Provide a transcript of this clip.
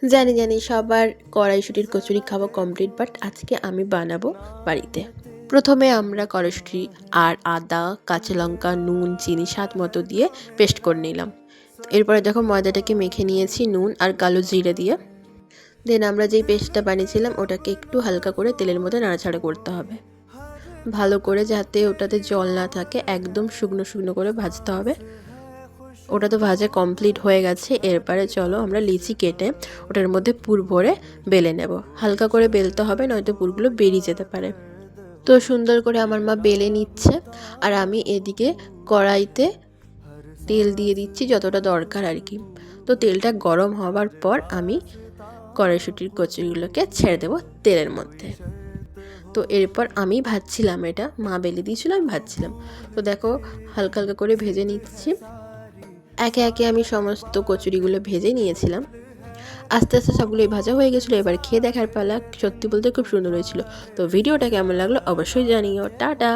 জানি জানি সবার কড়াইশুঁটির কচুরি খাওয়া কমপ্লিট, বাট আজকে আমি বানাবো বাড়িতে। প্রথমে আমরা কড়াইশুঁটি আর আদা, কাঁচা লঙ্কা, নুন, চিনি স্বাদ মতো দিয়ে পেস্ট করে নিলাম। এরপরে দেখো ময়দাটাকে মেখে নিয়েছি নুন আর কালো জিরে দিয়ে। দেন আমরা যেই পেস্টটা বানিয়েছিলাম ওটাকে একটু হালকা করে তেলের মধ্যে নাড়াচাড়া করতে হবে, ভালো করে, যাতে ওটাতে জল না থাকে। একদম শুকনো শুকনো করে ভাজতে হবে। ওটা তো ভাজা কমপ্লিট হয়ে গেছে। এরপরে চলো আমরা লিচি কেটে ওটার মধ্যে পুর ভরে বেলে নেব। হালকা করে বেলতে হবে, নয়তো পুরগুলো বেরিয়ে যেতে পারে। তো সুন্দর করে আমার মা বেলে নিচ্ছে, আর আমি এদিকে কড়াইতে তেল দিয়ে দিচ্ছি যতটা দরকার আর কি। তো তেলটা গরম হওয়ার পর আমি কড়াইশুঁটির কচুরিগুলোকে ছেড়ে দেবো তেলের মধ্যে। তো এরপর আমি ভাজছিলাম, এটা মা বেলে দিয়েছিল, আমি ভাজছিলাম। তো দেখো হালকা হালকা করে ভেজে নিচ্ছি। একে একে আমি সমস্ত কচুরিগুলো ভেজে নিয়েছিলাম। আস্তে আস্তে সবগুলোই ভাজা হয়ে গেছিলো। এবার খেয়ে দেখার পালা। সত্যি বলতে খুব সুন্দর হয়েছিল। তো ভিডিওটা কেমন লাগলো অবশ্যই জানিও। টাটা।